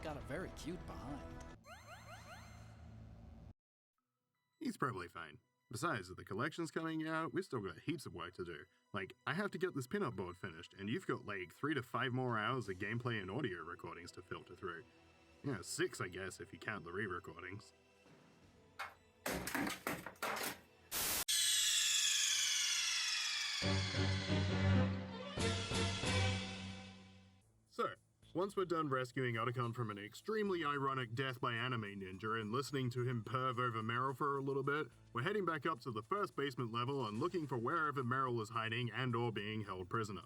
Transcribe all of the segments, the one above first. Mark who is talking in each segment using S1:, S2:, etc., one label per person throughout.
S1: got a very cute behind.
S2: He's probably fine. Besides, if the collection's coming out, we've still got heaps of work to do. Like, I have to get this pinup board finished, and you've got like 3 to 5 more hours of gameplay and audio recordings to filter through. Yeah, 6 I guess if you count the re-recordings. So, once we're done rescuing Otacon from an extremely ironic death by anime ninja and listening to him perv over MERYL for a little bit, we're heading back up to the first basement level and looking for wherever MERYL is hiding and or being held prisoner.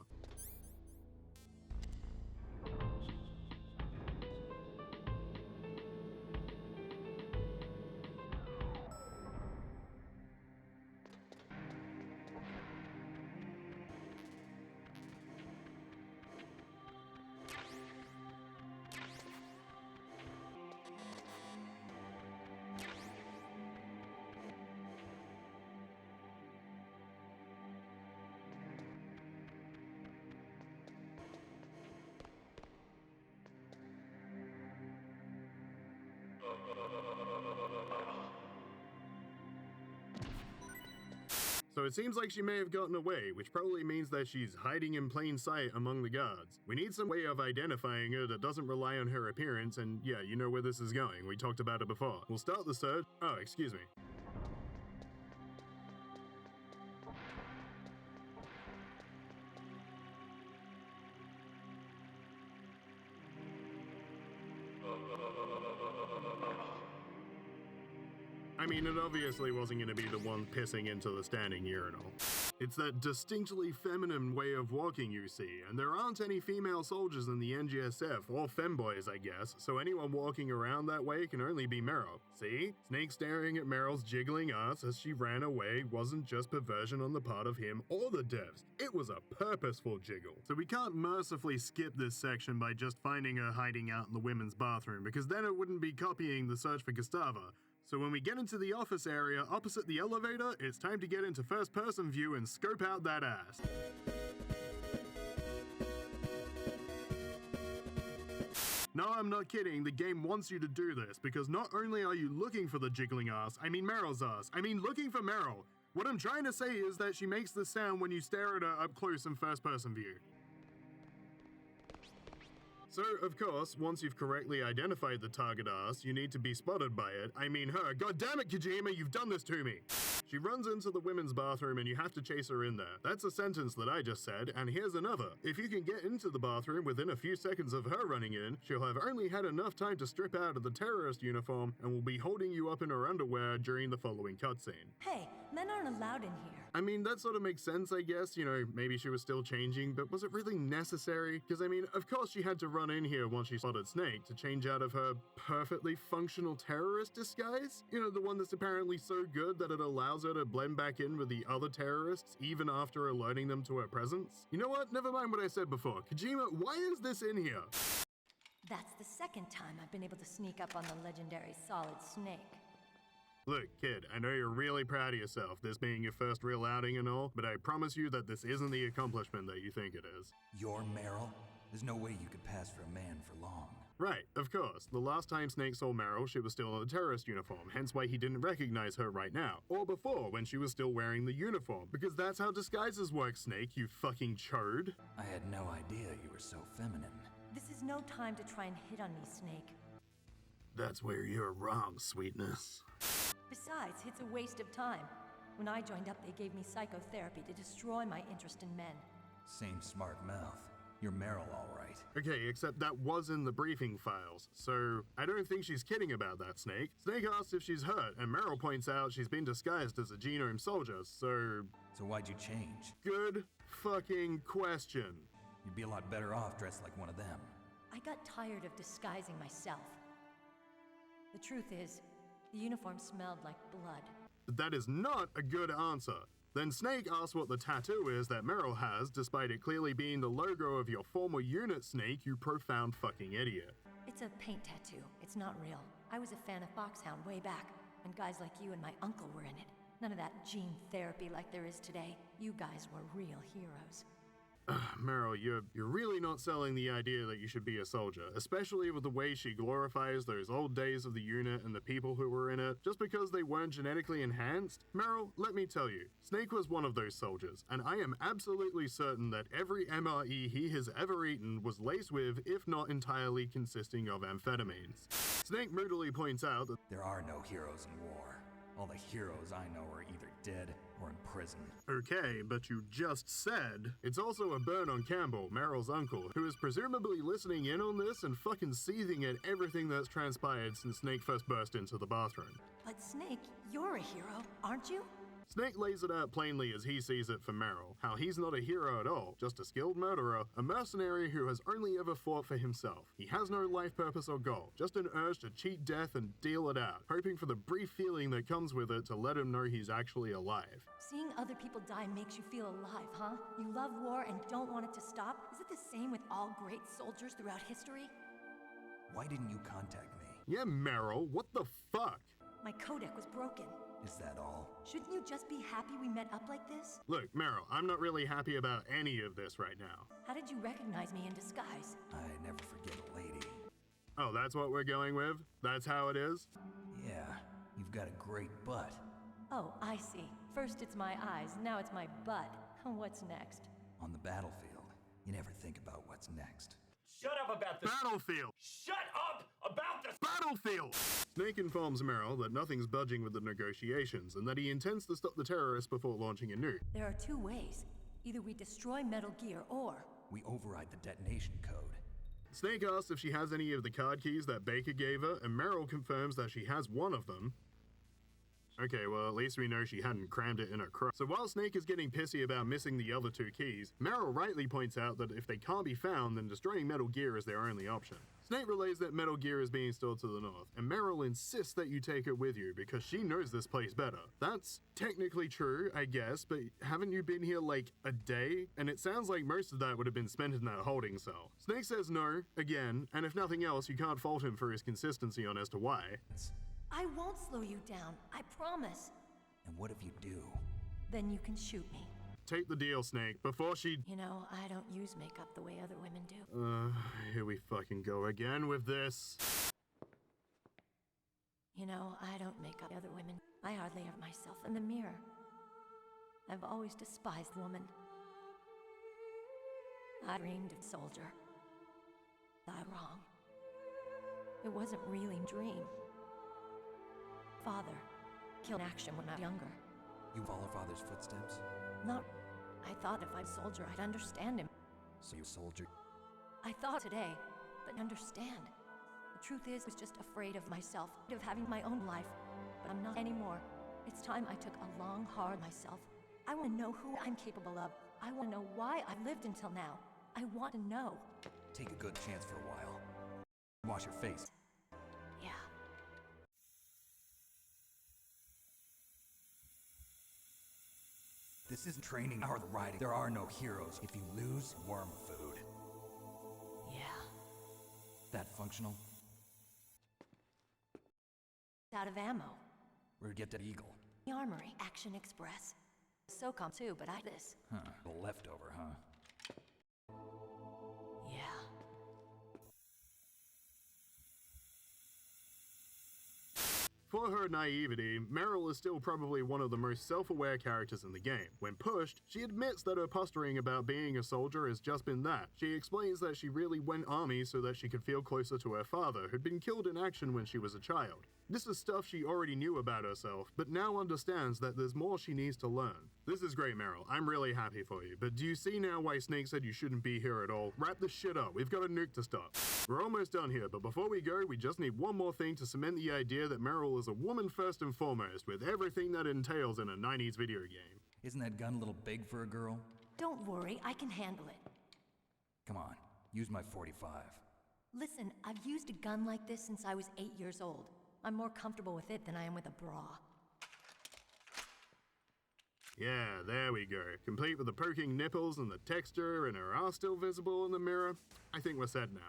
S2: So it seems like she may have gotten away, which probably means that she's hiding in plain sight among the guards. We need some way of identifying her that doesn't rely on her appearance, and yeah, you know where this is going. We talked about it before. We'll start the search. Oh, excuse me. I mean, it obviously wasn't going to be the one pissing into the standing urinal. It's that distinctly feminine way of walking, you see, and there aren't any female soldiers in the NGSF, or femboys, I guess, so anyone walking around that way can only be MERYL. See? Snake staring at MERYL's jiggling ass as she ran away wasn't just perversion on the part of him or the devs. It was a purposeful jiggle. So we can't mercifully skip this section by just finding her hiding out in the women's bathroom, because then it wouldn't be copying the search for Gustava. So when we get into the office area opposite the elevator, it's time to get into first-person view and scope out that ass. No, I'm not kidding, the game wants you to do this, because not only are you looking for the jiggling ass, I mean MERYL's ass, I mean looking for MERYL. What I'm trying to say is that she makes this sound when you stare at her up close in first-person view. So, of course, once you've correctly identified the target ass, you need to be spotted by it. I mean her. God damn it, Kojima, you've done this to me! She runs into the women's bathroom and you have to chase her in there. That's a sentence that I just said, and here's another. If you can get into the bathroom within a few seconds of her running in, she'll have only had enough time to strip out of the terrorist uniform and will be holding you up in her underwear during the following cutscene.
S3: Hey, men aren't allowed in here.
S2: I mean, that sort of makes sense, I guess. You know, maybe she was still changing, but was it really necessary? Because, I mean, of course she had to run in here once she spotted Snake to change out of her perfectly functional terrorist disguise? You know, the one that's apparently so good that it allows her to blend back in with the other terrorists even after alerting them to her presence? You know what? Never mind what I said before. Kojima, why is this in here?
S3: That's the second time I've been able to sneak up on the legendary Solid Snake.
S2: Look, kid, I know you're really proud of yourself, this being your first real outing and all, but I promise you that this isn't the accomplishment that you think it is.
S4: You're MERYL? There's no way you could pass for a man for long.
S2: Right, of course. The last time Snake saw MERYL, she was still in a terrorist uniform, hence why he didn't recognize her right now. Or before, when she was still wearing the uniform, because that's how disguises work, Snake, you fucking chode.
S4: I had no idea you were so feminine.
S3: This is no time to try and hit on me, Snake.
S2: That's where you're wrong, sweetness.
S3: Besides, it's a waste of time. When I joined up, they gave me psychotherapy to destroy my interest in men.
S4: Same smart mouth. You're MERYL, all right.
S2: Okay, except that was in the briefing files, so I don't think she's kidding about that, Snake. Snake asks if she's hurt, and MERYL points out she's been disguised as a genome soldier, so...
S4: So why'd you change?
S2: Good fucking question.
S4: You'd be a lot better off dressed like one of them.
S3: I got tired of disguising myself. The truth is, the uniform smelled like blood.
S2: That is not a good answer. Then Snake asks what the tattoo is that MERYL has, despite it clearly being the logo of your former unit, Snake, you profound fucking idiot.
S3: It's a paint tattoo. It's not real. I was a fan of Foxhound way back, when guys like you and my uncle were in it. None of that gene therapy like there is today. You guys were real heroes.
S2: Meryl, you're really not selling the idea that you should be a soldier, especially with the way she glorifies those old days of the unit and the people who were in it, just because they weren't genetically enhanced. Meryl, let me tell you, Snake was one of those soldiers, and I am absolutely certain that every MRE he has ever eaten was laced with, if not entirely consisting of amphetamines. Snake moodily points out that
S4: There are no heroes in war. All the heroes I know are either dead or in prison.
S2: okay, but you just said it's also a burn on Campbell, Meryl's uncle, who is presumably listening in on this and fucking seething at everything that's transpired since Snake first burst into the bathroom.
S3: But Snake, you're a hero, aren't you?
S2: Snake lays it out plainly as he sees it for Meryl, how he's not a hero at all, just a skilled murderer, a mercenary who has only ever fought for himself. He has no life purpose or goal, just an urge to cheat death and deal it out, hoping for the brief feeling that comes with it to let him know he's actually alive.
S3: Seeing other people die makes you feel alive, huh? You love war and don't want it to stop? Is it the same with all great soldiers throughout history?
S4: Why didn't you contact me?
S2: Yeah, Meryl, what the fuck?
S3: My codec was broken.
S4: Is that all?
S3: Shouldn't you just be happy we met up like this?
S2: Look, Meryl, I'm not really happy about any of this right now.
S3: How did you recognize me in disguise?
S4: I never forget a lady.
S2: Oh, that's what we're going with? That's how it is?
S4: Yeah, you've got a great butt.
S3: Oh, I see. First it's my eyes, now it's my butt. What's next?
S4: On the battlefield, you never think about what's next.
S1: Shut up about this.
S2: Battlefield!
S1: Shut up about this.
S2: Battlefield! Snake informs Meryl that nothing's budging with the negotiations and that he intends to stop the terrorists before launching a nuke.
S3: There are two ways. Either we destroy Metal Gear or...
S4: We override the detonation code.
S2: Snake asks if she has any of the card keys that Baker gave her, and Meryl confirms that she has one of them. Okay, well, at least we know she hadn't crammed it in her crotch. So while Snake is getting pissy about missing the other two keys, Meryl rightly points out that if they can't be found, then destroying Metal Gear is their only option. Snake relays that Metal Gear is being stored to the north, and Meryl insists that you take it with you because she knows this place better. That's technically true, I guess, but haven't you been here like a day? And it sounds like most of that would have been spent in that holding cell. Snake says no, again, and if nothing else, you can't fault him for his consistency on as to why.
S3: I won't slow you down, I promise.
S4: And what if you do?
S3: Then you can shoot me.
S2: Take the deal, Snake, before she...
S3: You know, I don't use makeup the way other women do.
S2: Here we fucking go again with this.
S3: You know, I don't make up other women. I hardly have myself in the mirror. I've always despised woman. I dreamed of soldier. I'm wrong. It wasn't really a dream. Father killed in action when I was younger.
S4: You follow Father's footsteps?
S3: Not... I thought if I'm a soldier, I'd understand him.
S4: So you soldier?
S3: I thought today, but understand. The truth is, I was just afraid of myself, of having my own life. But I'm not anymore. It's time I took a long, hard myself. I want to know who I'm capable of. I want to know why I've lived until now. I want to know.
S4: Take a good chance for a while. Wash your face.
S3: Yeah.
S4: This isn't training or the riding. There are no heroes. If you lose, worm food.
S3: Yeah.
S4: That functional?
S3: Out of ammo.
S4: Where'd you get that eagle?
S3: The armory. Action Express. SOCOM too, but I this.
S4: Huh. The leftover, huh?
S3: Yeah.
S2: For her naivety, Meryl is still probably one of the most self-aware characters in the game. When pushed, she admits that her posturing about being a soldier has just been that. She explains that she really went army so that she could feel closer to her father, who'd been killed in action when she was a child. This is stuff she already knew about herself, but now understands that there's more she needs to learn. This is great, Meryl. I'm really happy for you, but do you see now why Snake said you shouldn't be here at all? Wrap this shit up. We've got a nuke to stop. We're almost done here, but before we go, we just need one more thing to cement the idea that Meryl is a woman first and foremost, with everything that entails in a 90s video game.
S4: Isn't that gun a little big for a girl?
S3: Don't worry, I can handle it.
S4: Come on, use my 45.
S3: Listen, I've used a gun like this since I was 8 years old. I'm more comfortable with it than I am with a bra.
S2: Yeah, there we go. Complete with the poking nipples and the texture and her ass still visible in the mirror. I think we're set now.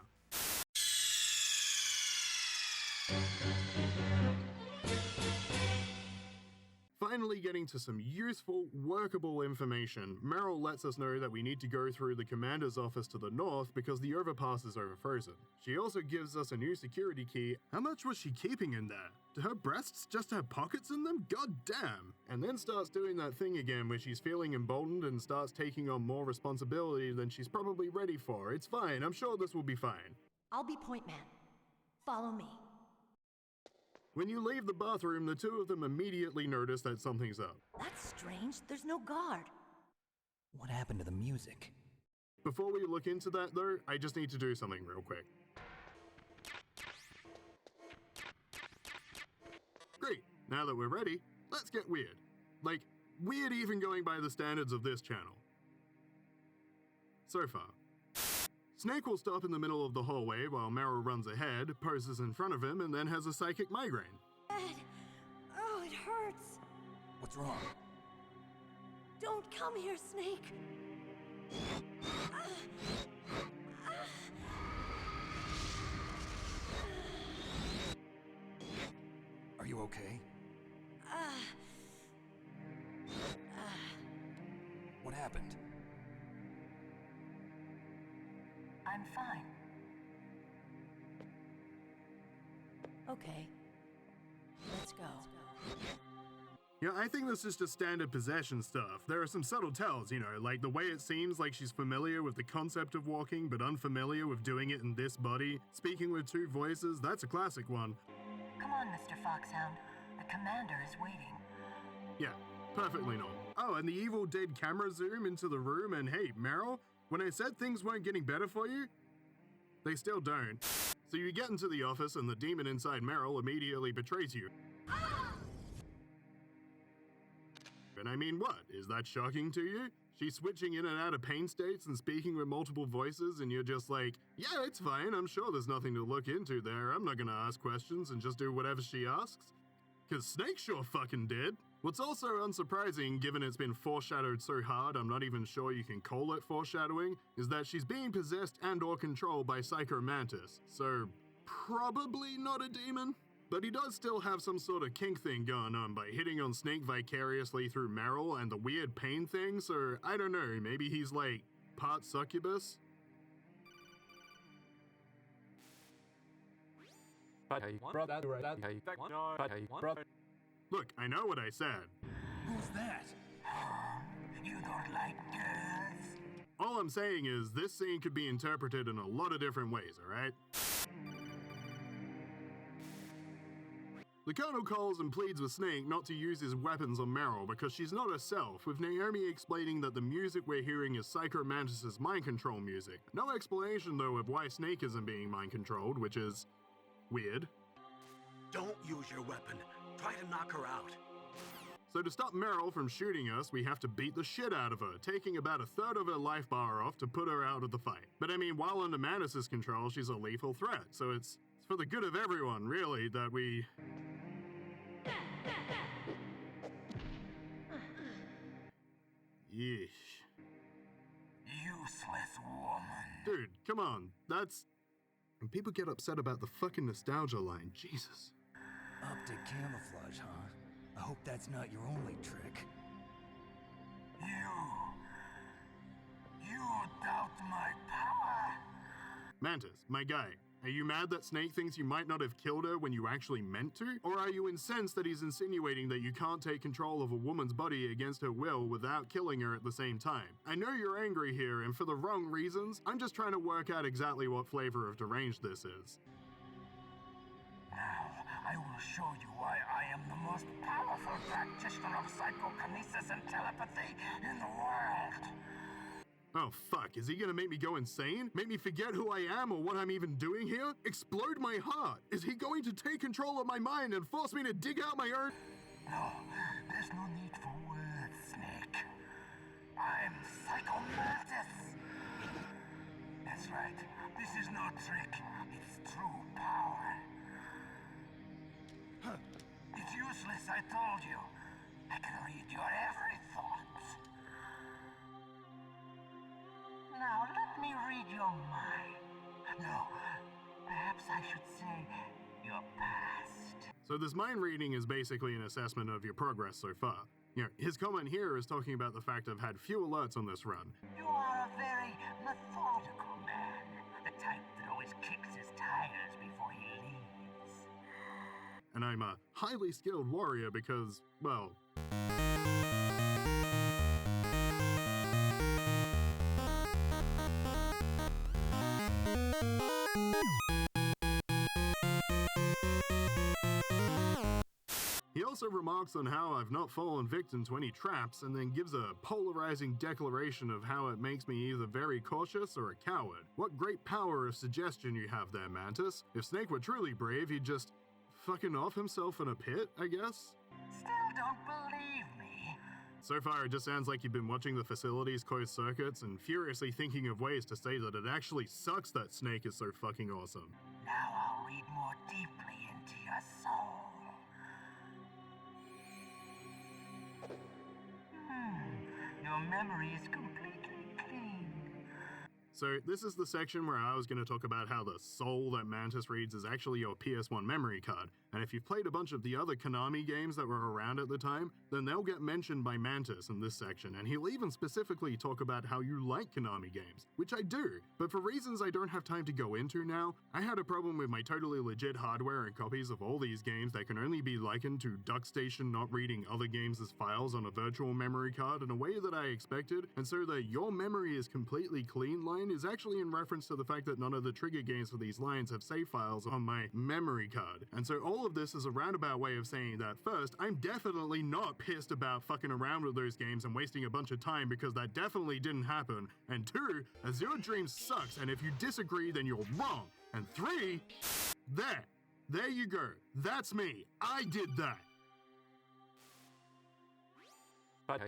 S2: Finally getting to some useful, workable information, MERYL lets us know that we need to go through the commander's office to the north because the overpass is overfrozen. She also gives us a new security key. How much was she keeping in there? Do her breasts just have pockets in them? God damn! And then starts doing that thing again where she's feeling emboldened and starts taking on more responsibility than she's probably ready for. It's fine, I'm sure this will be fine.
S3: I'll be point man. Follow me.
S2: When you leave the bathroom, the two of them immediately notice that something's up.
S3: That's strange. There's no guard.
S4: What happened to the music?
S2: Before we look into that though, I just need to do something real quick. Great, now that we're ready, let's get weird. Like, weird even going by the standards of this channel. So far. Snake will stop in the middle of the hallway while MERYL runs ahead, poses in front of him, and then has a psychic migraine.
S3: Ed! Oh, it hurts!
S4: What's wrong?
S3: Don't come here, Snake!
S4: Are you okay? What happened?
S3: I'm fine. Okay. Let's go.
S2: Yeah, I think this is just standard possession stuff. There are some subtle tells, you know, like the way it seems like she's familiar with the concept of walking, but unfamiliar with doing it in this body. Speaking with two voices, that's a classic one.
S3: Come on, Mr. Foxhound. The commander is waiting.
S2: Yeah, perfectly normal. Oh, and the evil dead camera zoom into the room, and hey, MERYL, when I said things weren't getting better for you, they still don't. So you get into the office and the demon inside MERYL immediately betrays you. And I mean, what? Is that shocking to you? She's switching in and out of pain states and speaking with multiple voices, and you're just like, yeah, it's fine, I'm sure there's nothing to look into there, I'm not gonna ask questions and just do whatever she asks. 'Cause Snake sure fucking did. What's also unsurprising, given it's been foreshadowed so hard I'm not even sure you can call it foreshadowing, is that she's being possessed and or controlled by Psycho Mantis, so probably not a demon. But he does still have some sort of kink thing going on by hitting on Snake vicariously through MERYL and the weird pain thing, so I don't know, maybe he's like part succubus? Look, I know what I said.
S4: Who's that?
S1: You don't like girls?
S2: All I'm saying is this scene could be interpreted in a lot of different ways, alright? The Colonel calls and pleads with Snake not to use his weapons on MERYL because she's not herself, with Naomi explaining that the music we're hearing is Psycho Mantis' mind control music. No explanation though of why Snake isn't being mind controlled, which is weird.
S1: Don't use your weapon. Try to knock her out.
S2: So to stop MERYL from shooting us, we have to beat the shit out of her, taking about a third of her life bar off to put her out of the fight. But I mean, while under Mantis' control, she's a lethal threat, so it's for the good of everyone, really, that we... Yeesh.
S1: Useless woman.
S2: Dude, come on, that's... And people get upset about the fucking nostalgia line, Jesus.
S4: Optic camouflage, huh? I hope that's not your only trick.
S1: You doubt my power?
S2: Mantis, my guy, are you mad that Snake thinks you might not have killed her when you actually meant to? Or are you incensed that he's insinuating that you can't take control of a woman's body against her will without killing her at the same time? I know you're angry here, and for the wrong reasons. I'm just trying to work out exactly what flavor of deranged this is.
S1: Now, I will show you why I am the most powerful practitioner of psychokinesis and telepathy in the world.
S2: Oh fuck, is he gonna make me go insane? Make me forget who I am or what I'm even doing here? Explode my heart? Is he going to take control of my mind and force me to dig out my own?
S1: No, there's no need for words, Snake. I'm Psycho Mantis. That's right, this is no trick, it's true power. It's useless, I told you. I can read your every thought. Now let me read your mind. No, perhaps I should say your past.
S2: So this mind reading is basically an assessment of your progress so far. You know, his comment here is talking about the fact I've had few alerts on this run.
S1: You are a very methodical man. The type that always kicks his tires before he leaves.
S2: And I'm a highly skilled warrior because, well... He also remarks on how I've not fallen victim to any traps and then gives a polarizing declaration of how it makes me either very cautious or a coward. What great power of suggestion you have there, Mantis. If Snake were truly brave, he'd just fucking off himself in a pit, I guess?
S1: Still don't believe me?
S2: So far, it just sounds like you've been watching the facility's closed circuits and furiously thinking of ways to say that it actually sucks that Snake is so fucking awesome.
S1: Now I'll read more deeply into your soul. Your memory is completely clean.
S2: So this is the section where I was going to talk about how the soul that Mantis reads is actually your PS1 memory card, and if you've played a bunch of the other Konami games that were around at the time, then they'll get mentioned by Mantis in this section, and he'll even specifically talk about how you like Konami games, which I do, but for reasons I don't have time to go into now, I had a problem with my totally legit hardware and copies of all these games that can only be likened to DuckStation not reading other games as files on a virtual memory card in a way that I expected, and so the "your memory is completely clean" line is actually in reference to the fact that none of the trigger games for these lines have save files on my memory card. And so all of this is a roundabout way of saying that first, I'm definitely not pissed about fucking around with those games and wasting a bunch of time because that definitely didn't happen. And two, Azure Dream sucks, and if you disagree, then you're wrong. And three, there you go. That's me. I did that.
S1: I will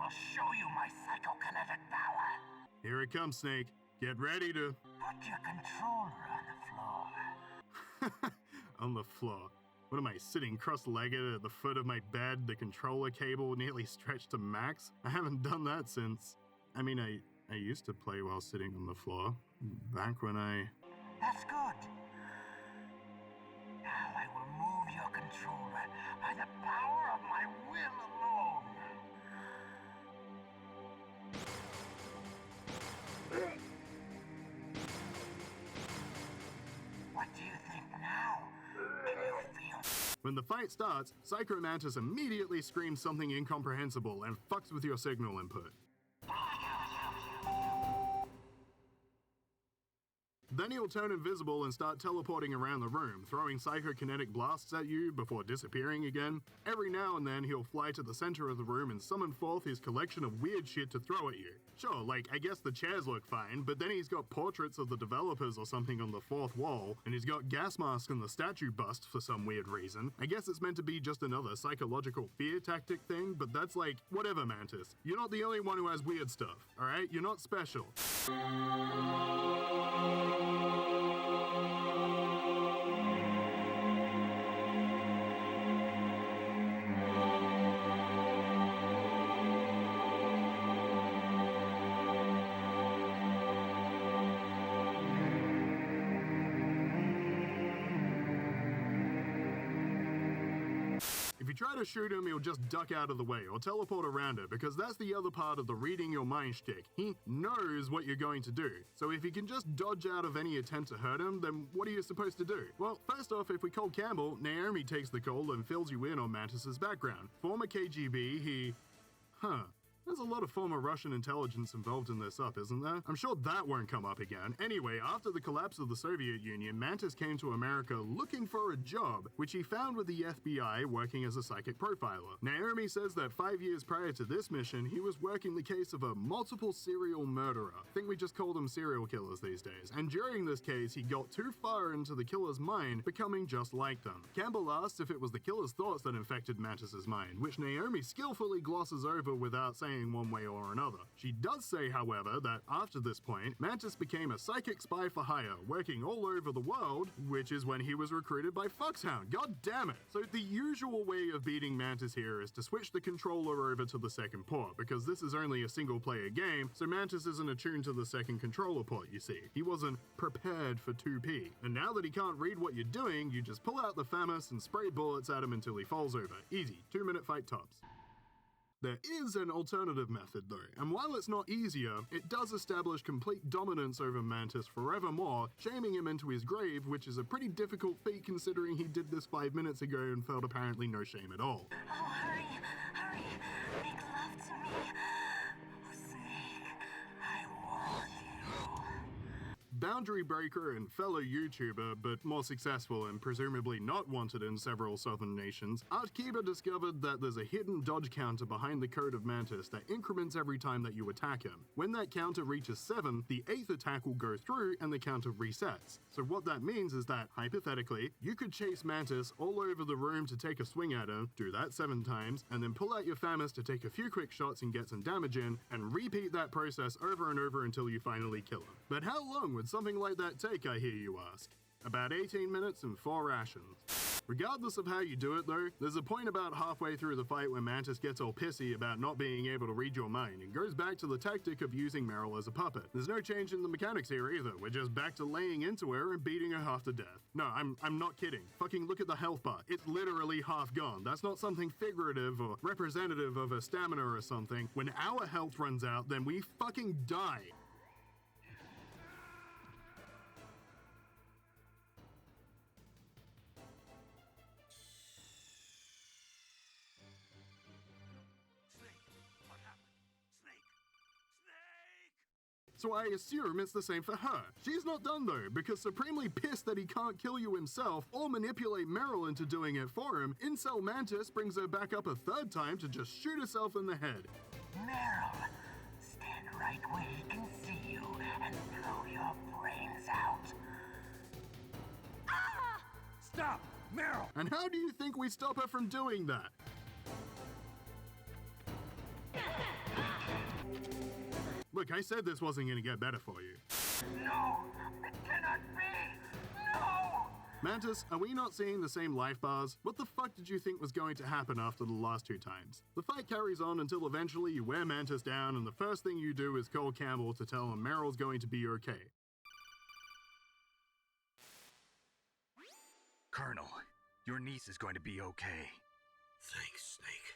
S1: show you my psychokinetic power.
S2: Here it comes, Snake. Get ready to...
S1: Put your controller on the floor.
S2: On the floor. What am I, sitting cross-legged at the foot of my bed, the controller cable nearly stretched to max? I haven't done that since... I mean, I used to play while sitting on the floor. Back when I...
S1: That's good. Now I will move your controller by the power of my will alone. What do you think now? Can you feel?
S2: When the fight starts, Psycho Mantis immediately screams something incomprehensible and fucks with your signal input. Then he'll turn invisible and start teleporting around the room, throwing psychokinetic blasts at you before disappearing again. Every now and then he'll fly to the center of the room and summon forth his collection of weird shit to throw at you. Sure, like, I guess the chairs look fine, but then he's got portraits of the developers or something on the fourth wall, and he's got gas masks on the statue bust for some weird reason. I guess it's meant to be just another psychological fear tactic thing, but that's like, whatever, Mantis. You're not the only one who has weird stuff, alright? You're not special. If you try to shoot him, he'll just duck out of the way or teleport around it, because that's the other part of the reading your mind shtick. He knows what you're going to do. So if you can just dodge out of any attempt to hurt him, then what are you supposed to do? Well, first off, if we call Campbell, Naomi takes the call and fills you in on Mantis's background. Former KGB, there's a lot of former Russian intelligence involved in this up, isn't there? I'm sure that won't come up again. Anyway, after the collapse of the Soviet Union, Mantis came to America looking for a job, which he found with the FBI working as a psychic profiler. Naomi says that 5 years prior to this mission, he was working the case of a multiple serial murderer. I think we just call them serial killers these days. And during this case, he got too far into the killer's mind, becoming just like them. Campbell asked if it was the killer's thoughts that infected Mantis's mind, which Naomi skillfully glosses over without saying saying one way or another. She does say, however, that after this point, Mantis became a psychic spy for hire, working all over the world, which is when he was recruited by Foxhound. God damn it! So the usual way of beating Mantis here is to switch the controller over to the second port, because this is only a single player game, so Mantis isn't attuned to the second controller port, you see. He wasn't prepared for 2P. And now that he can't read what you're doing, you just pull out the FAMAS and spray bullets at him until he falls over. Easy, 2-minute fight tops. There is an alternative method though, and while it's not easier, it does establish complete dominance over Mantis forevermore, shaming him into his grave, which is a pretty difficult feat considering he did this 5 minutes ago and felt apparently no shame at all.
S1: Oh, hurry, hurry, make love to me. Snake, I want you.
S2: Boundary breaker and fellow YouTuber, but more successful and presumably not wanted in several southern nations, Artkiba discovered that there's a hidden dodge counter behind the code of Mantis that increments every time that you attack him. When that counter reaches 7, the 8th attack will go through and the counter resets. So what that means is that, hypothetically, you could chase Mantis all over the room to take a swing at him, do that 7 times, and then pull out your FAMAS to take a few quick shots and get some damage in, and repeat that process over and over until you finally kill him. But how long would something like that take, I hear you ask? About 18 minutes and 4 rations. Regardless of how you do it though, there's a point about halfway through the fight where Mantis gets all pissy about not being able to read your mind and goes back to the tactic of using MERYL as a puppet. There's no change in the mechanics here either, we're just back to laying into her and beating her half to death. No, I'm not kidding. Fucking look at the health bar. It's literally half gone. That's not something figurative or representative of her stamina or something. When our health runs out, then we fucking die. So I assume it's the same for her. She's not done though, because supremely pissed that he can't kill you himself or manipulate MERYL into doing it for him, Incel Mantis brings her back up a 3rd time to just shoot herself in the head.
S1: MERYL, stand right where he can see you and throw your brains out.
S4: Ah! Stop! MERYL!
S2: And how do you think we stop her from doing that? Look, I said this wasn't gonna get better for you.
S1: No, it cannot be. No!
S2: Mantis, are we not seeing the same life bars? What the fuck did you think was going to happen after the last 2 times? The fight carries on until eventually you wear Mantis down and the first thing you do is call Campbell to tell him MERYL's going to be okay.
S4: Colonel, your niece is going to be okay.
S1: Thanks, Snake.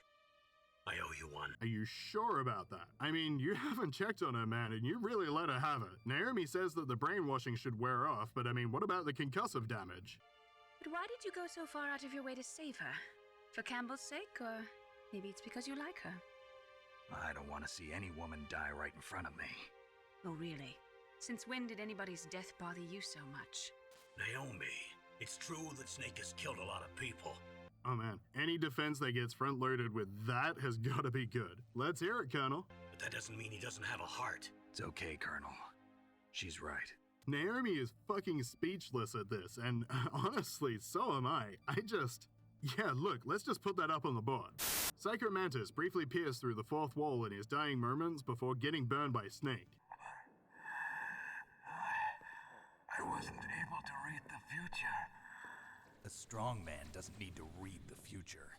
S1: I owe you one.
S2: Are you sure about that? I mean, you haven't checked on her, man, and you really let her have it. Naomi says that the brainwashing should wear off, but I mean, what about the concussive damage?
S5: But why did you go so far out of your way to save her? For Campbell's sake, or maybe it's because you like her?
S4: I don't want to see any woman die right in front of me.
S5: Oh, really? Since when did anybody's death bother you so much?
S1: Naomi, it's true that Snake has killed a lot of people.
S2: Oh man, any defense that gets front-loaded with that has gotta be good. Let's hear it, Colonel.
S1: But that doesn't mean he doesn't have a heart.
S4: It's okay, Colonel. She's right.
S2: Naomi is fucking speechless at this, and honestly, so am I. Yeah, look, let's just put that up on the board. Psycho Mantis briefly pierced through the 4th wall in his dying moments before getting burned by Snake.
S1: I wasn't able to read the future.
S4: A strong man doesn't need to read the future.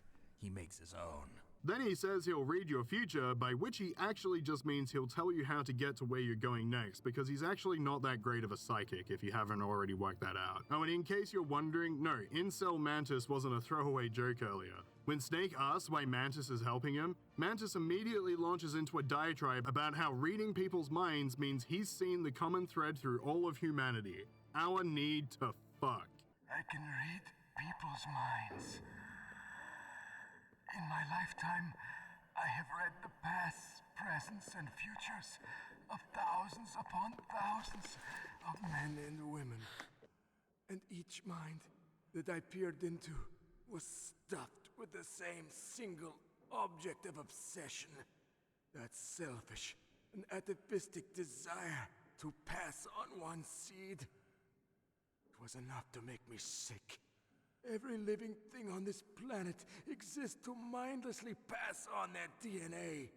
S4: He makes his own.
S2: Then he says he'll read your future, by which he actually just means he'll tell you how to get to where you're going next, because he's actually not that great of a psychic if you haven't already worked that out. Oh, and in case you're wondering, no, Incel Mantis wasn't a throwaway joke earlier. When Snake asks why Mantis is helping him, Mantis immediately launches into a diatribe about how reading people's minds means he's seen the common thread through all of humanity. Our need to fuck.
S1: I can read people's minds. In my lifetime, I have read the pasts, presents, and futures of thousands upon thousands of men and women. And each mind that I peered into was stuffed with the same single object of obsession. That selfish and atavistic desire to pass on one's seed. It was enough to make me sick. Every living thing on this planet exists to mindlessly pass on their DNA.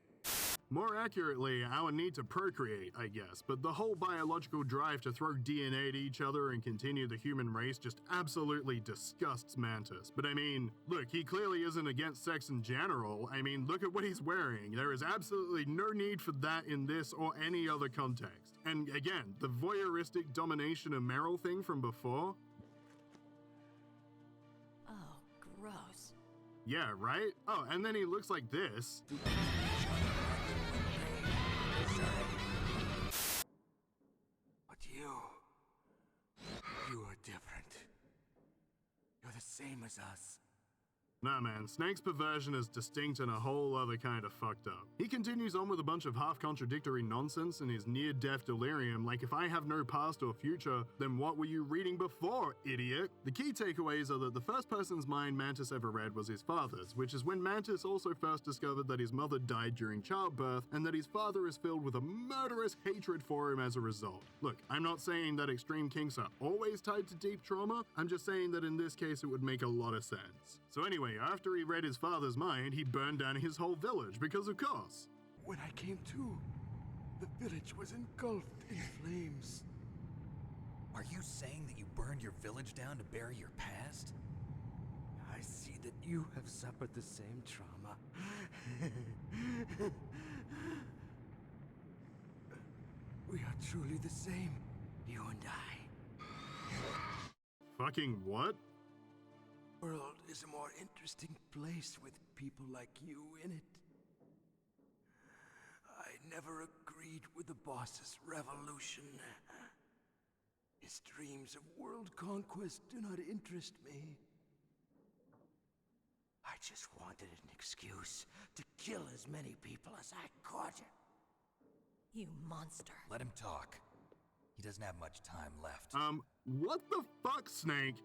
S2: More accurately, our need to procreate, I guess, but the whole biological drive to throw DNA at each other and continue the human race just absolutely disgusts Mantis. But I mean, look, he clearly isn't against sex in general. I mean, look at what he's wearing. There is absolutely no need for that in this or any other context. And again, the voyeuristic domination of MERYL thing from before?
S3: Oh, gross.
S2: Yeah, right? Oh, and then he looks like this.
S1: But you are different. You're the same as us.
S2: Nah man, Snake's perversion is distinct and a whole other kind of fucked up. He continues on with a bunch of half-contradictory nonsense in his near-death delirium, like if I have no past or future, then what were you reading before, idiot? The key takeaways are that the first person's mind Mantis ever read was his father's, which is when Mantis also first discovered that his mother died during childbirth and that his father is filled with a murderous hatred for him as a result. Look, I'm not saying that extreme kinks are always tied to deep trauma, I'm just saying that in this case it would make a lot of sense. So anyway, after he read his father's mind, he burned down his whole village, because of course.
S1: When I came to, the village was engulfed in flames.
S4: Are you saying that you burned your village down to bury your past?
S1: I see that you have suffered the same trauma. We are truly the same, you and I.
S2: Fucking what?
S1: The world is a more interesting place with people like you in it. I never agreed with the boss's revolution. His dreams of world conquest do not interest me. I just wanted an excuse to kill as many people as I could.
S3: You monster.
S4: Let him talk. He doesn't have much time left.
S2: What the fuck, Snake?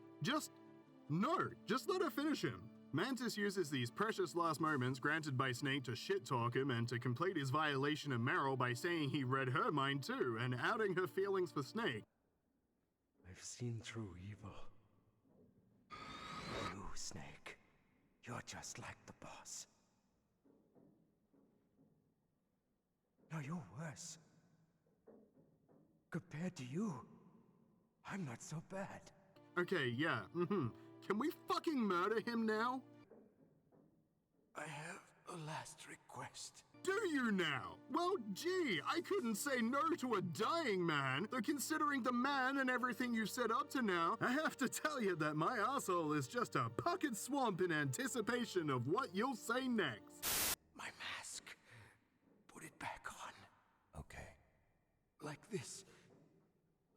S2: No, just let her finish him. Mantis uses these precious last moments granted by Snake to shit-talk him and to complete his violation of MERYL by saying he read her mind too and outing her feelings for Snake.
S1: I've seen through evil. You, Snake, you're just like the boss. No, you're worse. Compared to you, I'm not so bad.
S2: Okay, yeah, Can we fucking murder him now?
S1: I have a last request.
S2: Do you now? Well, gee, I couldn't say no to a dying man, though considering the man and everything you've said up to now, I have to tell you that my asshole is just a puckered swamp in anticipation of what you'll say next.
S1: My mask. Put it back on.
S4: Okay.
S1: Like this,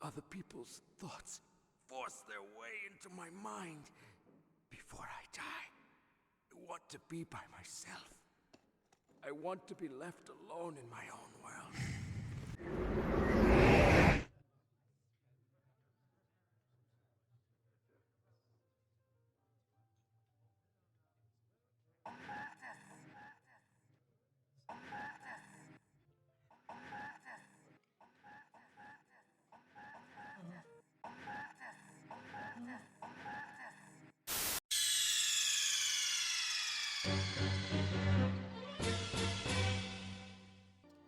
S1: other people's thoughts force their way into my mind. Before I die, I want to be by myself. I want to be left alone in my own world.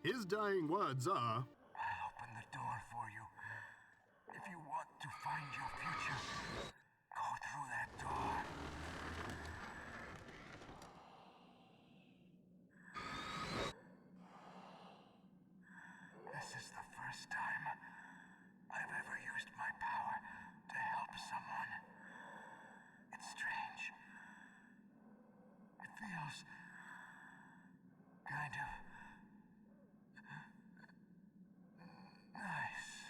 S2: His dying words are,
S1: I'll open the door for you. If you want to find your future, go through that door. This is the first time I've ever used my power to help someone. It's strange. It feels kind of nice.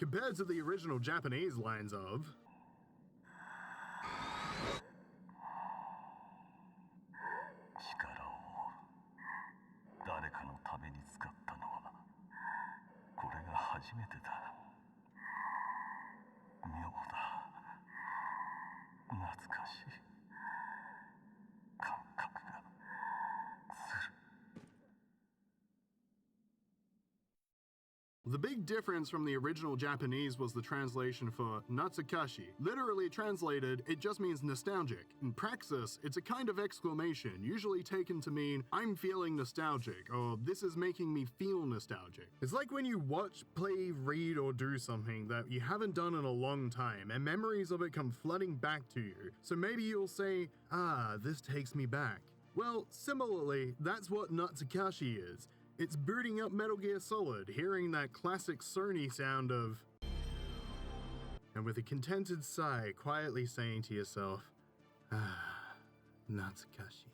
S2: compared to the original Japanese lines of,
S6: 力を誰かのために使ったのはこれが初めてだ。妙だ。懐かしい。感覚がする。
S2: The big difference from the original Japanese was the translation for Natsukashi. Literally translated, it just means nostalgic. In praxis, it's a kind of exclamation, usually taken to mean, I'm feeling nostalgic, or this is making me feel nostalgic. It's like when you watch, play, read, or do something that you haven't done in a long time, and memories of it come flooding back to you. So maybe you'll say, ah, this takes me back. Well, similarly, that's what Natsukashi is. It's booting up Metal Gear Solid, hearing that classic Sony sound of... and with a contented sigh, quietly saying to yourself, ah, Natsukashi.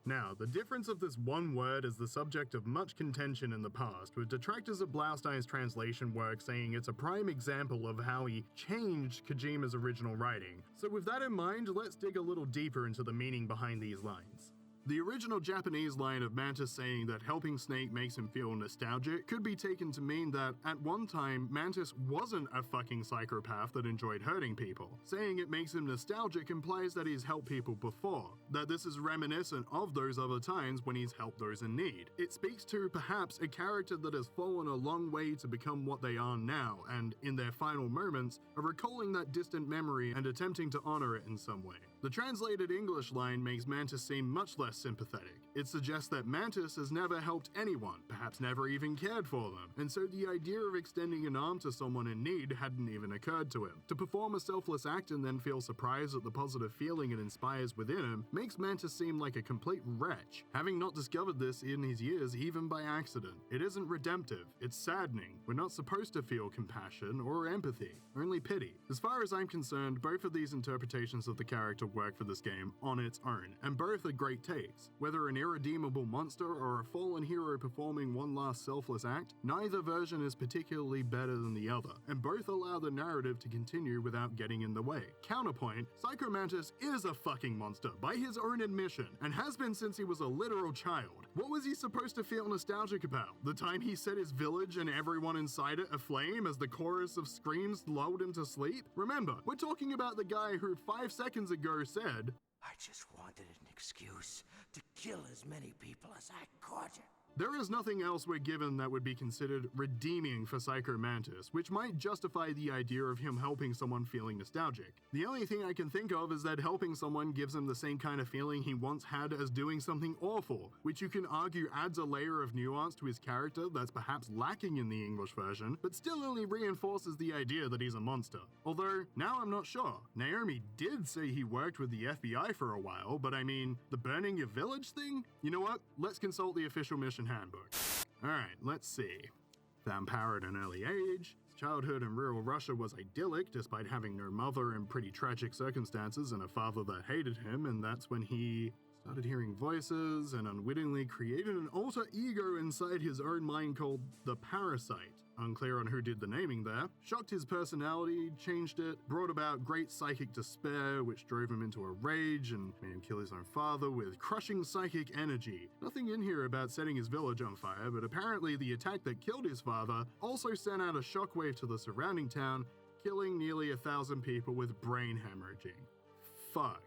S2: Now, the difference of this one word is the subject of much contention in the past, with detractors of Blaustein's translation work saying it's a prime example of how he changed Kojima's original writing. So with that in mind, let's dig a little deeper into the meaning behind these lines. The original Japanese line of Mantis saying that helping Snake makes him feel nostalgic could be taken to mean that, at one time, Mantis wasn't a fucking psychopath that enjoyed hurting people. Saying it makes him nostalgic implies that he's helped people before, that this is reminiscent of those other times when he's helped those in need. It speaks to, perhaps, a character that has fallen a long way to become what they are now, and, in their final moments, are recalling that distant memory and attempting to honor it in some way. The translated English line makes Mantis seem much less sympathetic. It suggests that Mantis has never helped anyone, perhaps never even cared for them, and so the idea of extending an arm to someone in need hadn't even occurred to him. To perform a selfless act and then feel surprise at the positive feeling it inspires within him makes Mantis seem like a complete wretch, having not discovered this in his years even by accident. It isn't redemptive, it's saddening. We're not supposed to feel compassion or empathy, only pity. As far as I'm concerned, both of these interpretations of the character work for this game on its own, and both are great takes. Whether an irredeemable monster or a fallen hero performing one last selfless act, neither version is particularly better than the other, and both allow the narrative to continue without getting in the way. Counterpoint, Psycho Mantis is a fucking monster, by his own admission, and has been since he was a literal child. What was he supposed to feel nostalgic about? The time he set his village and everyone inside it aflame as the chorus of screams lulled him to sleep? Remember, we're talking about the guy who 5 seconds ago said,
S1: I just wanted an excuse to kill as many people as I could.
S2: There is nothing else we're given that would be considered redeeming for Psycho Mantis, which might justify the idea of him helping someone feeling nostalgic. The only thing I can think of is that helping someone gives him the same kind of feeling he once had as doing something awful, which you can argue adds a layer of nuance to his character that's perhaps lacking in the English version, but still only reinforces the idea that he's a monster. Although, now I'm not sure. Naomi did say he worked with the FBI for a while, but I mean, the burning your village thing? You know what? Let's consult the official mission handbook. Alright, let's see. Found power at an early age. His childhood in rural Russia was idyllic, despite having no mother in pretty tragic circumstances and a father that hated him, and that's when he started hearing voices and unwittingly created an alter ego inside his own mind called the Parasite. Unclear on who did the naming there. Shocked his personality, changed it, brought about great psychic despair, which drove him into a rage and made him kill his own father with crushing psychic energy. Nothing in here about setting his village on fire, but apparently the attack that killed his father also sent out a shockwave to the surrounding town, killing nearly 1,000 people with brain hemorrhaging. Fuck.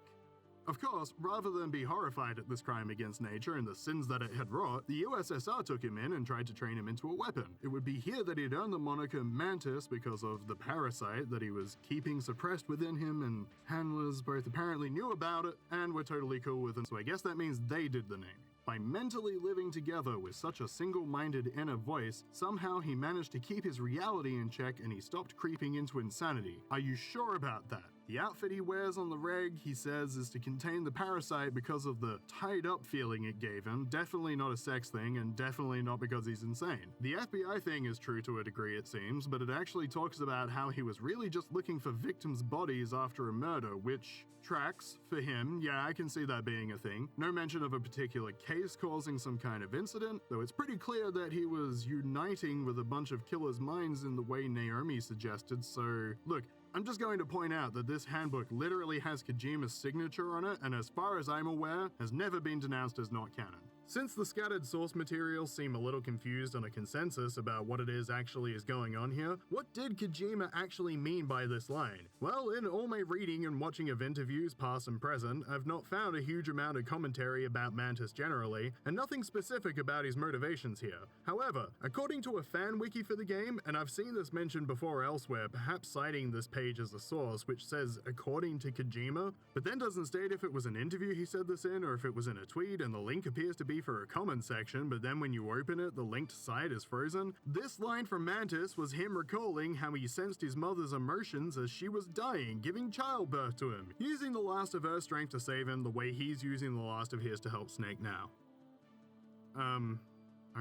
S2: Of course, rather than be horrified at this crime against nature and the sins that it had wrought, the USSR took him in and tried to train him into a weapon. It would be here that he'd earned the moniker Mantis because of the parasite that he was keeping suppressed within him, and handlers both apparently knew about it and were totally cool with him, so I guess that means they did the naming. By mentally living together with such a single-minded inner voice, somehow he managed to keep his reality in check and he stopped creeping into insanity. Are you sure about that? The outfit he wears on the reg, he says, is to contain the parasite because of the tied-up feeling it gave him, definitely not a sex thing, and definitely not because he's insane. The FBI thing is true to a degree, it seems, but it actually talks about how he was really just looking for victims' bodies after a murder, which tracks for him. Yeah, I can see that being a thing. No mention of a particular case causing some kind of incident, though it's pretty clear that he was uniting with a bunch of killers' minds in the way Naomi suggested, so look, I'm just going to point out that this handbook literally has Kojima's signature on it, and as far as I'm aware, has never been denounced as not canon. Since the scattered source materials seem a little confused on a consensus about what it is actually is going on here, what did Kojima actually mean by this line? Well, in all my reading and watching of interviews past and present, I've not found a huge amount of commentary about Mantis generally, and nothing specific about his motivations here. However, according to a fan wiki for the game, and I've seen this mentioned before elsewhere, perhaps citing this page as a source, which says according to Kojima, but then doesn't state if it was an interview he said this in or if it was in a tweet, and the link appears to be for a comment section, but then when you open it, the linked site is frozen. This line from Mantis was him recalling how he sensed his mother's emotions as she was dying, giving childbirth to him, using the last of her strength to save him the way he's using the last of his to help Snake now.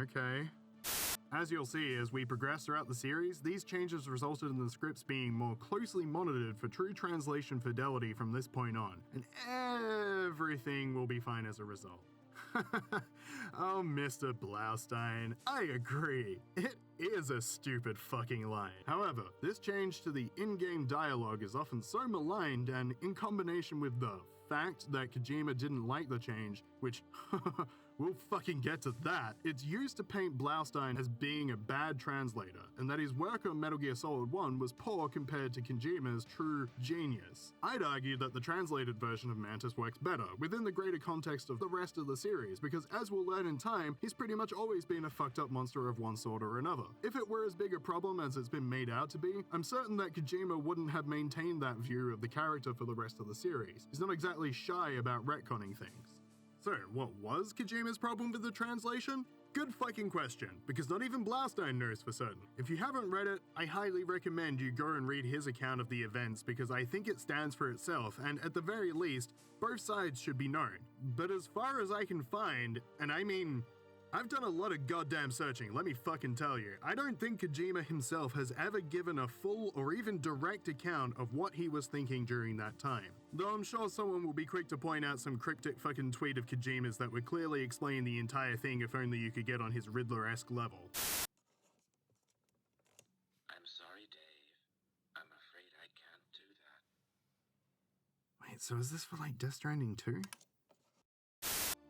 S2: Okay. As you'll see, as we progress throughout the series, these changes resulted in the scripts being more closely monitored for true translation fidelity from this point on, and everything will be fine as a result. Oh, Mr. Blaustein, I agree. It is a stupid fucking line. However, this change to the in-game dialogue is often so maligned, and in combination with the fact that Kojima didn't like the change, which we'll fucking get to that, it's used to paint Blaustein as being a bad translator, and that his work on Metal Gear Solid 1 was poor compared to Kojima's true genius. I'd argue that the translated version of Mantis works better, within the greater context of the rest of the series, because as we'll learn in time, he's pretty much always been a fucked up monster of one sort or another. If it were as big a problem as it's been made out to be, I'm certain that Kojima wouldn't have maintained that view of the character for the rest of the series. He's not exactly shy about retconning things. So, what was Kojima's problem with the translation? Good fucking question, because not even Blaustein knows for certain. If you haven't read it, I highly recommend you go and read his account of the events, because I think it stands for itself, and at the very least, both sides should be known. But as far as I can find, and I mean, I've done a lot of goddamn searching, let me fucking tell you. I don't think Kojima himself has ever given a full or even direct account of what he was thinking during that time. Though I'm sure someone will be quick to point out some cryptic fucking tweet of Kojima's that would clearly explain the entire thing if only you could get on his Riddler-esque level.
S7: I'm sorry, Dave. I'm afraid I can't do that.
S2: Wait, so is this for like Death Stranding 2?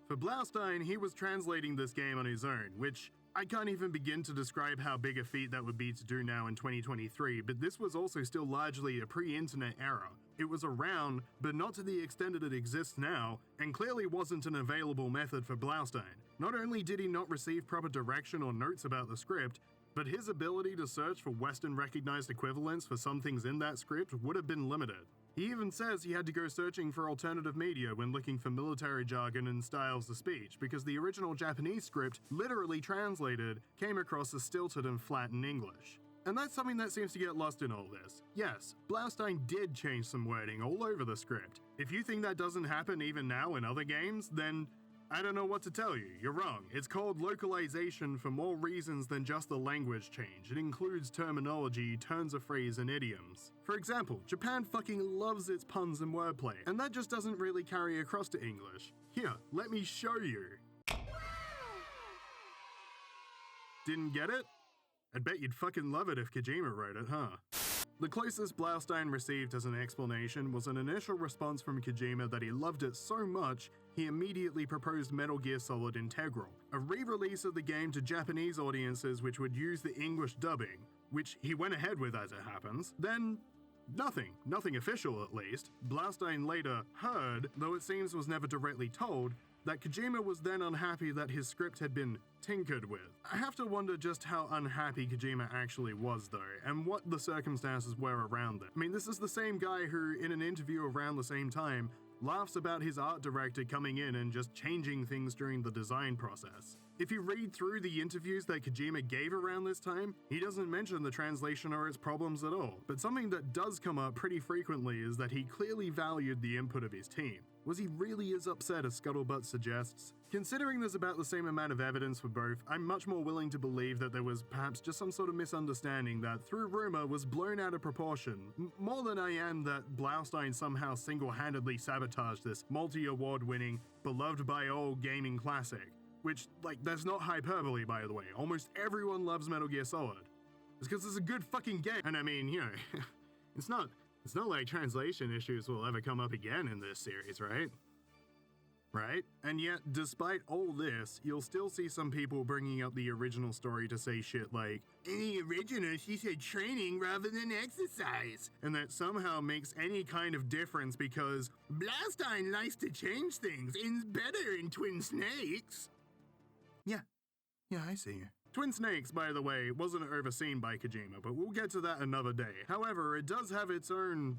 S2: For Blaustein, he was translating this game on his own, which I can't even begin to describe how big a feat that would be to do now in 2023, but this was also still largely a pre-internet era. It was around, but not to the extent that it exists now, and clearly wasn't an available method for Blaustein. Not only did he not receive proper direction or notes about the script, but his ability to search for Western recognized equivalents for some things in that script would have been limited. He even says he had to go searching for alternative media when looking for military jargon and styles of speech, because the original Japanese script, literally translated, came across as stilted and flat in English. And that's something that seems to get lost in all this. Yes, Blaustein did change some wording all over the script. If you think that doesn't happen even now in other games, then I don't know what to tell you. You're wrong. It's called localization for more reasons than just the language change. It includes terminology, turns of phrase, and idioms. For example, Japan fucking loves its puns and wordplay, and that just doesn't really carry across to English. Here, let me show you. Didn't get it? I'd bet you'd fucking love it if Kojima wrote it, huh? The closest Blaustein received as an explanation was an initial response from Kojima that he loved it so much, he immediately proposed Metal Gear Solid Integral, a re-release of the game to Japanese audiences which would use the English dubbing, which he went ahead with as it happens. Then, nothing official at least. Blaustein later heard, though it seems was never directly told, that Kojima was then unhappy that his script had been tinkered with. I have to wonder just how unhappy Kojima actually was though, and what the circumstances were around it. I mean, this is the same guy who, in an interview around the same time, laughs about his art director coming in and just changing things during the design process. If you read through the interviews that Kojima gave around this time, he doesn't mention the translation or its problems at all, but something that does come up pretty frequently is that he clearly valued the input of his team. Was he really as upset as Scuttlebutt suggests? Considering there's about the same amount of evidence for both, I'm much more willing to believe that there was perhaps just some sort of misunderstanding that, through rumor, was blown out of proportion, more than I am that Blaustein somehow single-handedly sabotaged this multi-award-winning, beloved by all gaming classic. Which, like, that's not hyperbole, by the way. Almost everyone loves Metal Gear Solid. It's because it's a good fucking game. And I mean, you know, it's not like translation issues will ever come up again in this series, right? Right? And yet, despite all this, you'll still see some people bringing up the original story to say shit like, in the original, she said training rather than exercise, and that somehow makes any kind of difference because Blaustein likes to change things and's better in Twin Snakes. Yeah, I see you. Twin Snakes, by the way, wasn't overseen by Kojima, but we'll get to that another day. However, it does have its own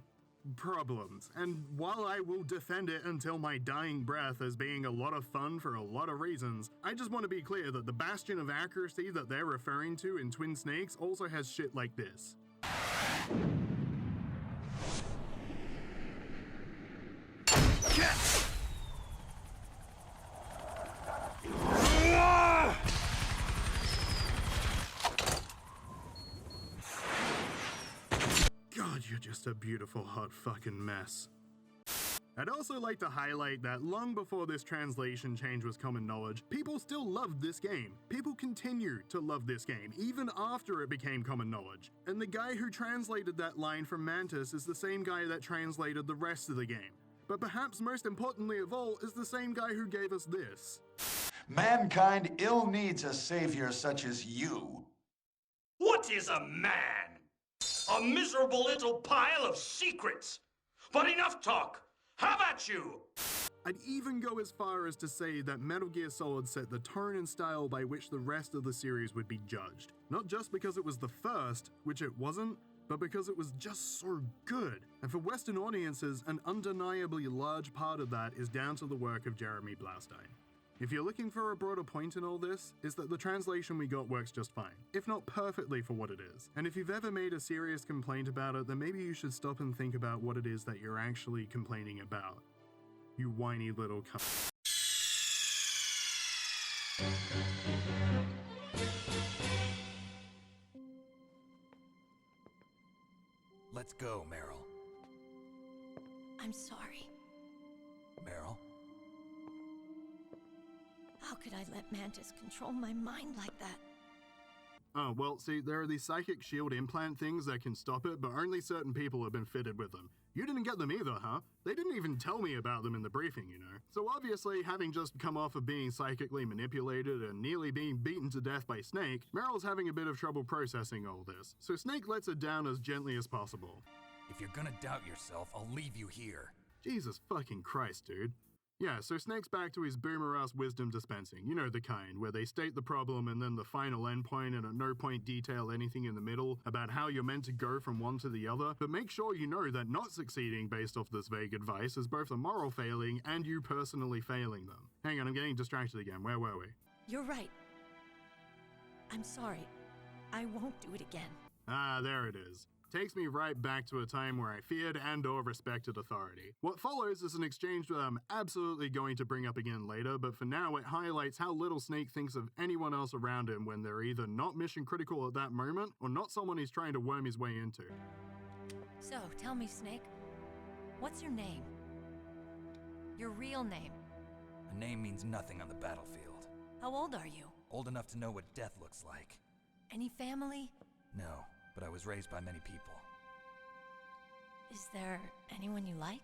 S2: problems, and while I will defend it until my dying breath as being a lot of fun for a lot of reasons, I just want to be clear that the bastion of accuracy that they're referring to in Twin Snakes also has shit like this. God, you're just a beautiful hot fucking mess. I'd also like to highlight that long before this translation change was common knowledge, people still loved this game. People continue to love this game, even after it became common knowledge. And the guy who translated that line from Mantis is the same guy that translated the rest of the game. But perhaps most importantly of all is the same guy who gave us this.
S8: Mankind ill needs a savior such as you.
S9: What is a man? A miserable little pile of secrets. But enough talk. Have at you!
S2: I'd even go as far as to say that Metal Gear Solid set the tone and style by which the rest of the series would be judged. Not just because it was the first, which it wasn't, but because it was just so good. And for Western audiences, an undeniably large part of that is down to the work of Jeremy Blaustein. If you're looking for a broader point in all this, is that the translation we got works just fine, if not perfectly for what it is. And if you've ever made a serious complaint about it, then maybe you should stop and think about what it is that you're actually complaining about. You whiny little cunt.
S4: Let's go, MERYL.
S3: I'm sorry.
S4: MERYL?
S3: How could I let Mantis control my mind like that?
S2: Oh, well, see, there are these psychic shield implant things that can stop it, but only certain people have been fitted with them. You didn't get them either, huh? They didn't even tell me about them in the briefing, you know. So obviously, having just come off of being psychically manipulated and nearly being beaten to death by Snake, MERYL's having a bit of trouble processing all this. So Snake lets her down as gently as possible.
S4: If you're gonna doubt yourself, I'll leave you here.
S2: Jesus fucking Christ, dude. Yeah, so Snake's back to his boomer-ass wisdom dispensing, you know the kind, where they state the problem and then the final endpoint and at no point detail anything in the middle about how you're meant to go from one to the other, but make sure you know that not succeeding based off this vague advice is both a moral failing and you personally failing them. Hang on, I'm getting distracted again, where were we?
S3: You're right. I'm sorry. I won't do it again.
S2: Ah, there it is. Takes me right back to a time where I feared and/or respected authority. What follows is an exchange that I'm absolutely going to bring up again later, but for now it highlights how little Snake thinks of anyone else around him when they're either not mission critical at that moment or not someone he's trying to worm his way into.
S3: So, tell me, Snake, what's your name? Your real name?
S4: A name means nothing on the battlefield.
S3: How old are you?
S4: Old enough to know what death looks like.
S3: Any family?
S4: No, but I was raised by many people.
S3: Is there anyone you like?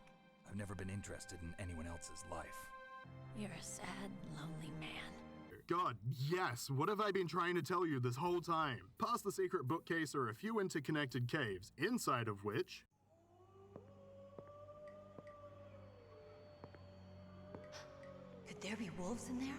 S4: I've never been interested in anyone else's life.
S3: You're a sad, lonely man.
S2: God, yes, what have I been trying to tell you this whole time? Past the secret bookcase are a few interconnected caves, inside of which...
S3: Could there be wolves in there?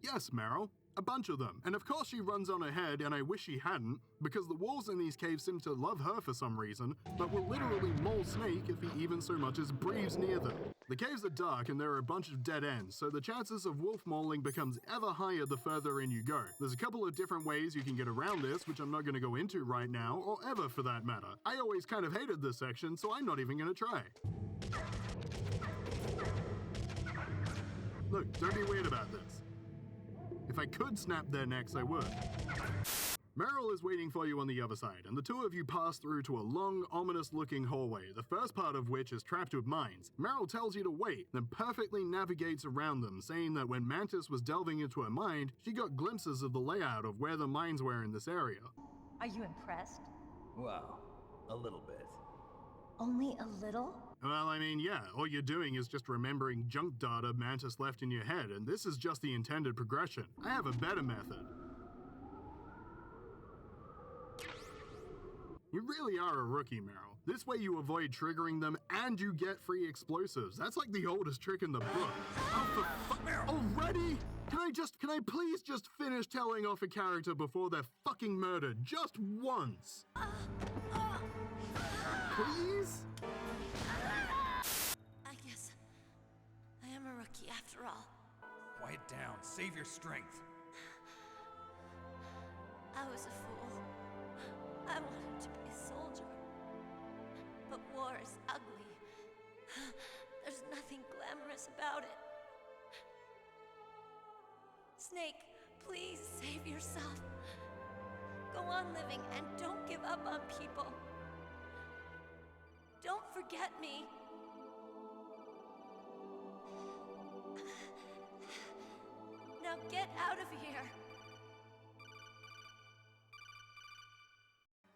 S2: Yes, MERYL. A bunch of them. And of course she runs on ahead, and I wish she hadn't, because the wolves in these caves seem to love her for some reason, but will literally maul Snake if he even so much as breathes near them. The caves are dark and there are a bunch of dead ends, so the chances of wolf mauling becomes ever higher the further in you go. There's a couple of different ways you can get around this, which I'm not going to go into right now, or ever for that matter. I always kind of hated this section, so I'm not even going to try. Look, don't be weird about this. If I could snap their necks, I would. MERYL is waiting for you on the other side, and the two of you pass through to a long, ominous-looking hallway, the first part of which is trapped with mines. MERYL tells you to wait, then perfectly navigates around them, saying that when Mantis was delving into her mind, she got glimpses of the layout of where the mines were in this area.
S10: Are you impressed?
S6: Well, a little bit.
S3: Only a little?
S2: Well, I mean, yeah, all you're doing is just remembering junk data Mantis left in your head, and this is just the intended progression. I have a better method. You really are a rookie, Meryl. This way you avoid triggering them and you get free explosives. That's like the oldest trick in the book. Oh, for fuck, already? Can I please just finish telling off a character before they're fucking murdered? Just once. Please?
S3: I guess I am a rookie after all.
S4: Quiet down. Save your strength.
S3: I was a fool. I wanted to be a soldier. But war is ugly. There's nothing glamorous about it. Snake, please save yourself. Go on living and don't give up on people. Don't forget me. Now get out of here.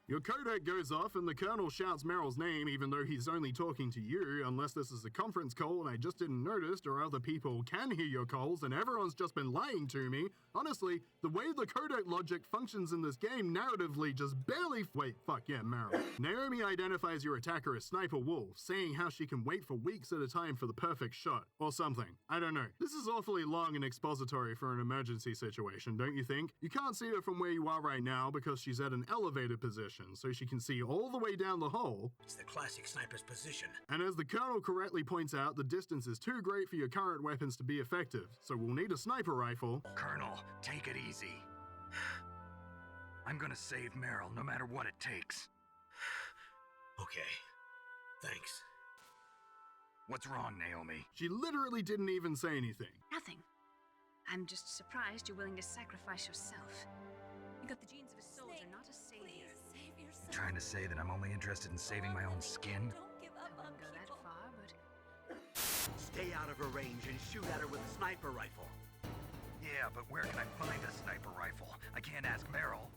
S2: Your codec goes off and the colonel shouts Meryl's name even though he's only talking to you, unless this is a conference call and I just didn't notice, or other people can hear your calls and everyone's just been lying to me. Honestly, the way the codec logic functions in this game narratively just barely— Wait, fuck yeah, Meryl. Naomi identifies your attacker as Sniper Wolf, saying how she can wait for weeks at a time for the perfect shot, or something. I don't know. This is awfully long and expository for an emergency situation, don't you think? You can't see her from where you are right now because she's at an elevated position, so she can see all the way down the hole.
S10: It's the classic sniper's position.
S2: And as the colonel correctly points out, the distance is too great for your current weapons to be effective, so we'll need a sniper rifle.
S9: Colonel, take it easy. I'm gonna save Meryl no matter what it takes.
S10: Okay. Thanks.
S9: What's wrong, Naomi?
S2: She literally didn't even say anything.
S5: Nothing. I'm just surprised you're willing to sacrifice yourself. You got the genes of a soldier, not a savior.
S3: Please save yourself.
S9: Trying to say that I'm only interested in saving my own skin?
S3: Don't give up
S5: I
S3: on
S5: wouldn't go that
S3: people.
S5: far, but
S10: Stay out of her range and shoot at her with a sniper rifle.
S9: Yeah, but where can I find a sniper rifle? I can't ask Meryl.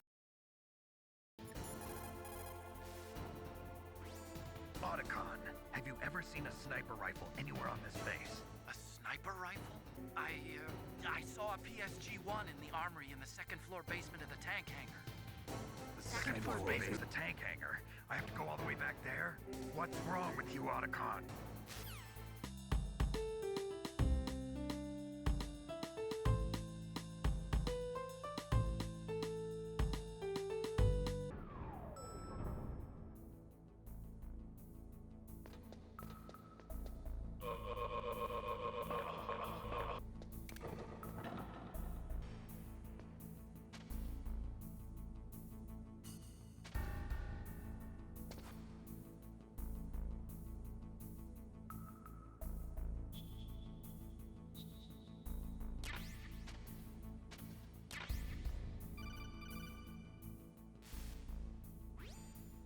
S9: Otacon, have you ever seen a sniper rifle anywhere on this base?
S11: A sniper rifle? I saw a PSG-1 in the armory in the second floor basement of the tank hangar.
S9: The second floor base is the tank hangar. I have to go all the way back there? What's wrong with you, Otacon?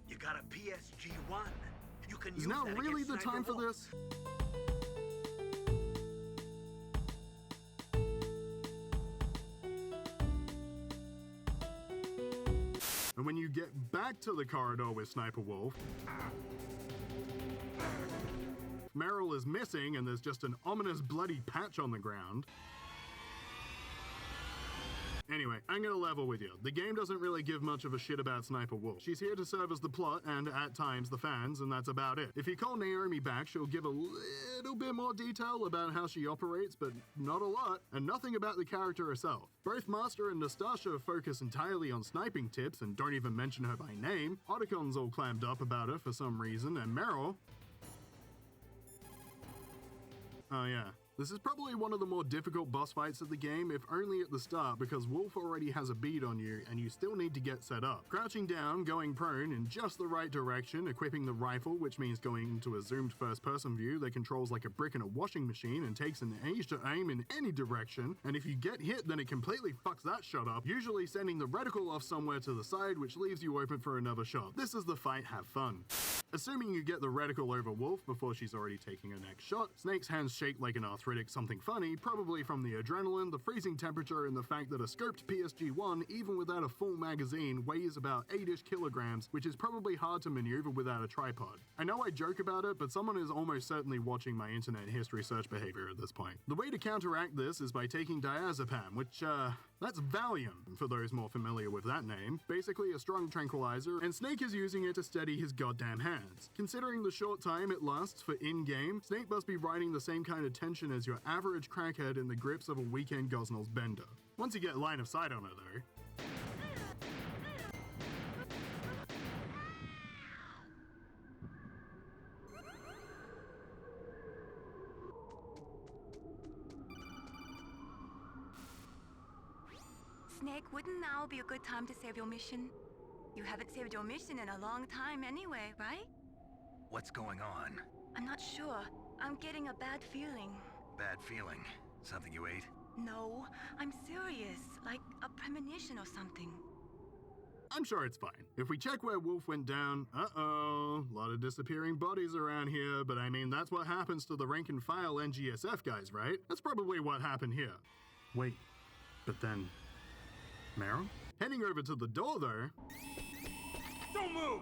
S10: You got a PSG-1. You can use
S2: Is now
S10: that
S2: really
S10: against
S2: the time
S10: Sniper
S2: for
S10: Wolf.
S2: this? And when you get back to the corridor with Sniper Wolf, Meryl is missing and there's just an ominous bloody patch on the ground. Anyway, I'm gonna level with you. The game doesn't really give much of a shit about Sniper Wolf. She's here to serve as the plot and, at times, the fans, and that's about it. If you call Naomi back, she'll give a little bit more detail about how she operates, but not a lot, and nothing about the character herself. Both Master and Nastasha focus entirely on sniping tips and don't even mention her by name. Otacon's all clammed up about her for some reason, and Meryl... Oh yeah. This is probably one of the more difficult boss fights of the game, if only at the start, because Wolf already has a bead on you and you still need to get set up. Crouching down, going prone in just the right direction, equipping the rifle, which means going into a zoomed first-person view that controls like a brick in a washing machine and takes an age to aim in any direction, and if you get hit then it completely fucks that shot up, usually sending the reticle off somewhere to the side, which leaves you open for another shot. This is the fight, have fun. Assuming you get the reticle over Wolf before she's already taking her next shot, Snake's hands shake like an arthritic something funny, probably from the adrenaline, the freezing temperature, and the fact that a scoped PSG-1, even without a full magazine, weighs about 8-ish kilograms, which is probably hard to maneuver without a tripod. I know I joke about it, but someone is almost certainly watching my internet history search behavior at this point. The way to counteract this is by taking diazepam, which, that's Valium, for those more familiar with that name. Basically a strong tranquilizer, and Snake is using it to steady his goddamn hands. Considering the short time it lasts for in-game, Snake must be riding the same kind of tension as your average crackhead in the grips of a weekend Gosnell's bender. Once you get line of sight on her though.
S12: Snake, wouldn't now be a good time to save your mission? You haven't saved your mission in a long time anyway, right?
S10: What's going on?
S12: I'm not sure. I'm getting a bad feeling.
S10: Bad feeling? Something you ate?
S12: No, I'm serious. Like a premonition or something.
S2: I'm sure it's fine. If we check where Wolf went down, a lot of disappearing bodies around here, but I mean, that's what happens to the rank and file NGSF guys, right? That's probably what happened here. Wait, but then... Meryl? Heading over to the door, though...
S9: Don't move!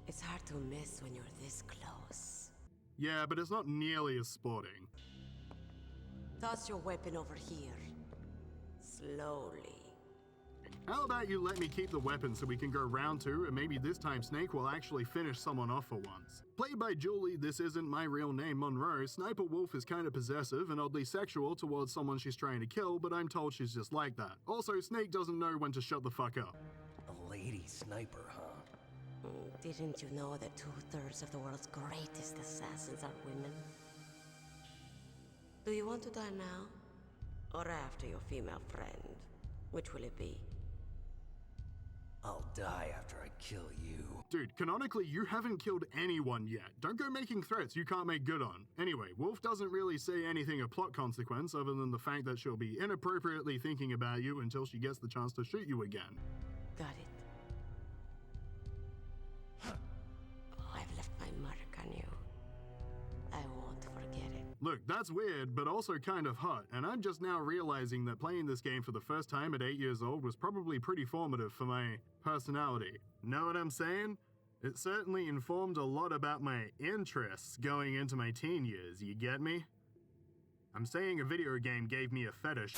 S13: It's hard to miss when you're this close.
S2: Yeah, but it's not nearly as sporting.
S13: Toss your weapon over here. Slowly.
S2: How about you let me keep the weapon so we can go round 2, and maybe this time Snake will actually finish someone off for once. Played by Julie, this isn't my real name, Monroe, Sniper Wolf is kinda possessive and oddly sexual towards someone she's trying to kill, but I'm told she's just like that. Also, Snake doesn't know when to shut the fuck up.
S10: A lady sniper, huh?
S13: Didn't you know that 2/3 of the world's greatest assassins are women? Do you want to die now? Or after your female friend? Which will it be?
S10: I'll die after I kill you.
S2: Dude, canonically, you haven't killed anyone yet. Don't go making threats you can't make good on. Anyway, Wolf doesn't really say anything of plot consequence other than the fact that she'll be inappropriately thinking about you until she gets the chance to shoot you again.
S13: Got it. I've left my mark on you. I won't forget it.
S2: Look, that's weird, but also kind of hot, and I'm just now realizing that playing this game for the first time at 8 years old was probably pretty formative for my personality. Know what I'm saying? It certainly informed a lot about my interests going into my teen years, you get me? I'm saying a video game gave me a fetish.